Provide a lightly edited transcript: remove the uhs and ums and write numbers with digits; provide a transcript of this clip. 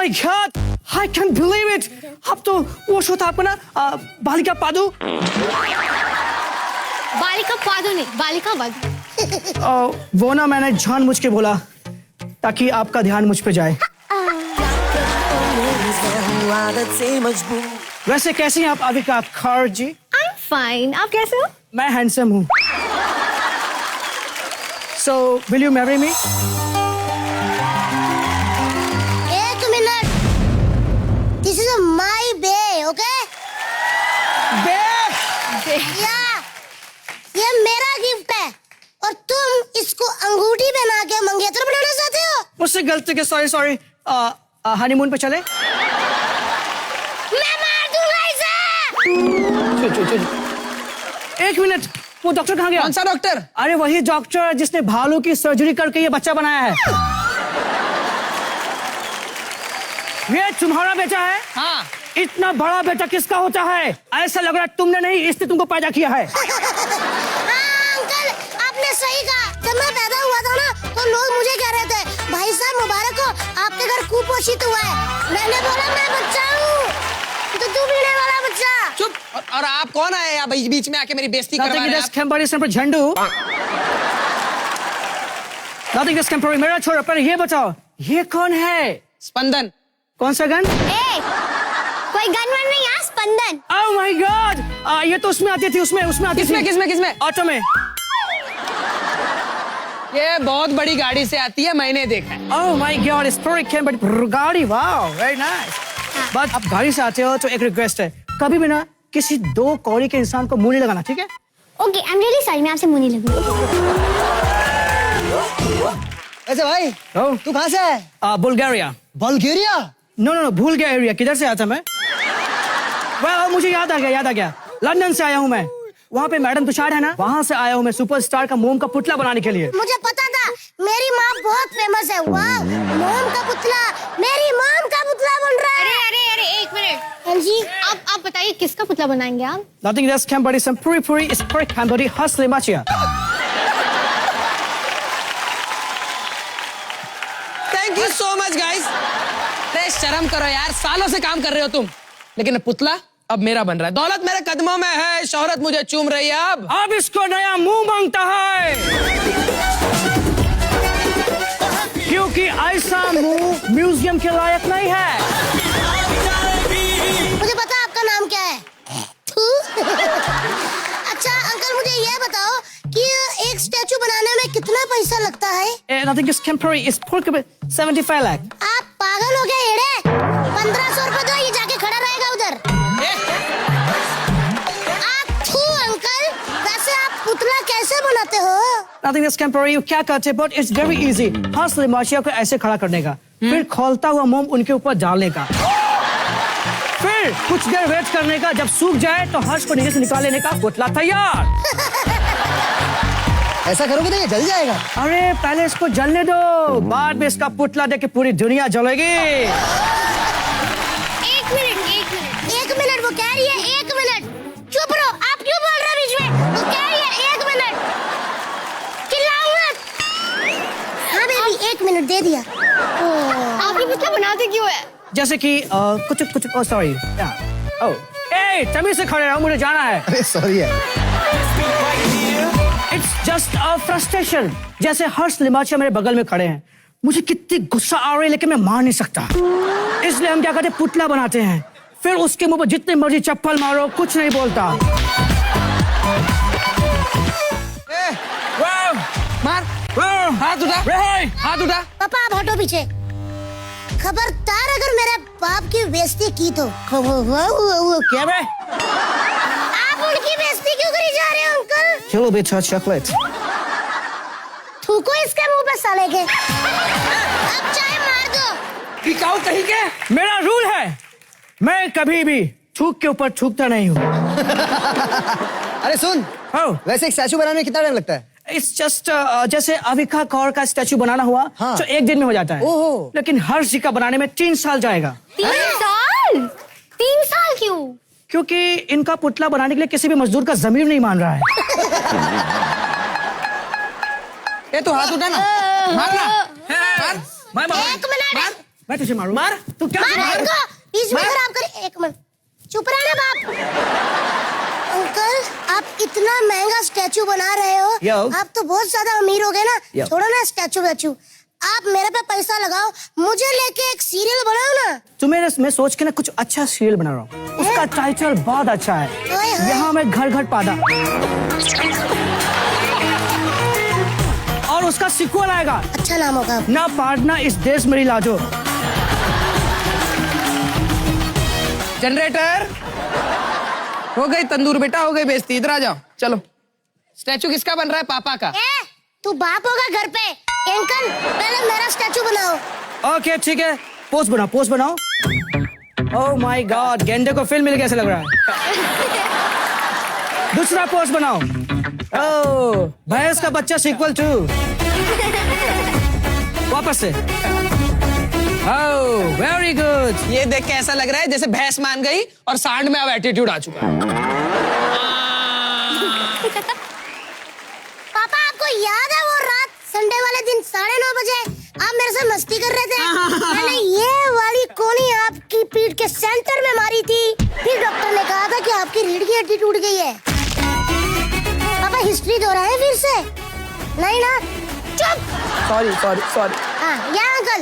My God, I can believe it. अब तो वो शो था आपका ना, बालिका पादु। बालिका पादु नहीं, बालिका पादु। वो ना मैंने जानबूझ के बोला ताकि आपका ध्यान मुझ पे जाए। वैसे कैसी हैं आप अविका खौर जी? I'm fine. आप कैसे हो? मैं हैंडसम हूँ। So, will you marry me? एक minute. This is my bay, okay? Babe! ये मेरा गिफ्ट है और तुम इसको अंगूठी पहना के मंगेतर बनाना चाहते हो? मुझसे गलती के सॉरी। हनीमून पे चले? मैं मार दूंगा इसे। चल। एक मिनट, वो डॉक्टर कहाँ गया? कौन सा डॉक्टर? अरे वही डॉक्टर जिसने भालू की सर्जरी करके ये बच्चा बनाया है। ये तुम्हारा बेटा है? हाँ। इतना बड़ा बेटा किसका होता है? ऐसा लग रहा है तुमने नहीं, इसने तुमको पैदा किया है। हाँ अंकल, आपने सही कहा। जब मैं पैदा हुआ था ना, तो लोग मुझे कह रहे थे, भाई साहब मुबारक हो, आपके घर कुपोषित हुआ है। मैंने बोला मैं बच्चा हूँ, दूध पीने वाला बच्चा। चुप। और आप कौन आए यहाँ बीच में आके मेरी बेइज्जती करवा रहे हैं? झंडू। Nothing is temporary। मेरा छोड़ो, पर ये बताओ, ये कौन है? स्पंदन। कौन सा गन? कोई गन वन नहीं, यहाँ स्पंदन। Oh my God! ये तो उसमें आती थी, उसमें आती थी। किसमें? ऑटो में। ये बहुत बड़ी गाड़ी से आती है, मैंने देखा है। Oh my God! इस पर गाड़ी, वाह, very nice। बट अब गाड़ी से आते हो तो एक रिक्वेस्ट है, कभी भी ना किसी दो कौड़ी के इंसान को मुंह नहीं लगाना, ठीक है? Okay, I am really sorry, मैं आपसे मुंह नहीं लगूंगी। ऐसे भाई, तू कहाँ से है? बुल्गारिया। बल्गेरिया? नो, भूल गया एरिया, किधर से आया था मैं? मुझे याद आ गया। लंदन से आया हूँ मैं। वहाँ पे मैडम तुषार है ना, वहाँ से आया हूँ मैं सुपरस्टार का मोम का पुतला बनाने के लिए। मुझे पता था, मेरी माँ बहुत फेमस है। वाह, मोम का पुतला, मेरी मॉम का पुतला बन रहा है। अरे एक मिनट। हाँ जी। आप बताइए किसका पुतला बनाएंगे आप? Nothing else can but some puri is for Cambodia hustle machia। Thank you so much guys. अरे शर्म करो यार, सालों से काम कर रहे हो तुम, लेकिन पुतला अब मेरा बन रहा है। दौलत मेरे कदमों में है, शोहरत मुझे चूम रही है। अब इसको नया मुंह मांगता है, क्योंकि ऐसा मुंह म्यूजियम के लायक नहीं है। मुझे पता है आपका नाम क्या है। अच्छा अंकल, मुझे ये बताओ कि एक स्टैचू बनाने में कितना पैसा लगता है? Nothing is temporary is for 75 lakh। आप पागल हो गए एड़े? 1500 रुपए दो, ये जाके खड़ा रहेगा उधर। अंकल, वैसे आप पुतला कैसे बनाते हो? Nothing is temporary, क्या करते, but it's very easy। हंसले Machia को ऐसे खड़ा करने का, फिर खोलता हुआ मोम उनके ऊपर डालने का, फिर कुछ देर वेट करने का, जब सूख जाए तो हर्ष को नीचे से निकाल लेने का, पुतला तैयार। ऐसा करोगे तो ये जल जाएगा। अरे पहले इसको जलने दो, बाद में इसका पुतला देख के पूरी दुनिया जलेगी। एक मिनट, वो कह रही है 1 मिनट। चुप रहो, आप क्यों बोल रहे हो बीच में? वो कह रही है 1 मिनट, चिल्लाओ मत। हाँ बेबी, 1 मिनट दे दिया। आप ये पुतला बनाते क्यों है? जैसे कि कुछ सॉरी, तमीज से खड़े रहो, मुझे जाना है। अरे सॉरी है। It's just a frustration. जैसे हर्ष लिमाचिया मेरे बगल में खड़े हैं, मुझे कितनी गुस्सा आ रही है, लेकिन मैं मार नहीं सकता, इसलिए हम क्या करते हैं, पुतला बनाते हैं, फिर उसके मुंह पर जितने मर्जी चप्पल मारो, कुछ नहीं बोलता। मार, हाथ उठा। पापा आप हटो पीछे। खबरदार अगर मेरे बाप की बेइज्जती की तो। क्या बे? आप उनकी बेइज्जती क्यों करी जा रहे हो अंकल? चलो बेटा, चॉकलेट थूको इसके मुंह पे साले के। अब चाहे मार दो। टिकाऊ कहीं के। मेरा रूल है, मैं कभी भी थूक के ऊपर थूकता नहीं हूँ। अरे सुन, वैसे एक स्टैचू बनाने में कितना टाइम लगता है? इट्स जस्ट जैसे अविका कौर का स्टैचू बनाना हुआ, हाँ। तो 1 दिन में हो जाता है। ओहो। लेकिन हर्ष जी का बनाने में 3 साल जाएगा। 3 साल? 3 साल क्यों? क्योंकि इनका पुतला बनाने के लिए किसी भी मजदूर का जमीर नहीं मान रहा है। ये तो हाथ उठा ना, मारना। एक मिनट, मैं तुझे मारूं? मार। तू क्या मार इनको, बीच में मार। खराब कर। एक मिनट चुप रहना बाप। अंकल आप इतना महंगा स्टैचू बना रहे हो, यो। आप तो बहुत ज्यादा अमीर हो गए ना। यो। छोड़ो ना स्टैचू वैचू, आप मेरे पे पैसा लगाओ, मुझे लेके एक सीरियल बनाओ ना। तुम्हें मैं सोच के ना कुछ अच्छा सीरियल बना रहा हूँ, उसका टाइटल बहुत अच्छा है, ओए होए। यहाँ मैं घर घर पादा, और उसका सीक्वल आएगा, अच्छा नाम होगा। ना पाड़ना इस देश मेरी लाजो। जनरेटर हो गई तंदूर बेटा, हो गई बेइज्जती, इधर आ जाओ। चलो स्टैचू किसका बन रहा है? पापा का। ए, तू बाप होगा घर पे। अंकल पहले मेरा स्टैचू बनाओ। ओके ठीक है, पोज बनाओ। ओह माय गॉड, गेंडे को फिल्म मिल कैसे लग रहा है? दूसरा पोज बनाओ। ओह, भैंस का बच्चा सीक्वल 2। वापस से। Oh very good. ये देख के ऐसा लग रहा है जैसे भैंस मान गई और सांड में अब एटीट्यूड आ चुका है। पापा आपको याद है वो रात संडे वाले दिन 9:30 बजे आप मेरे से मस्ती कर रहे थे? मैंने ये वाली कोनी आपकी पीठ के सेंटर में मारी थी, फिर डॉक्टर ने कहा था कि आपकी रीढ़ की हड्डी टूट गई है। पापा हिस्ट्री दोहराए फिर से? नहीं ना, चुप। सॉरी। हाँ, या अंकल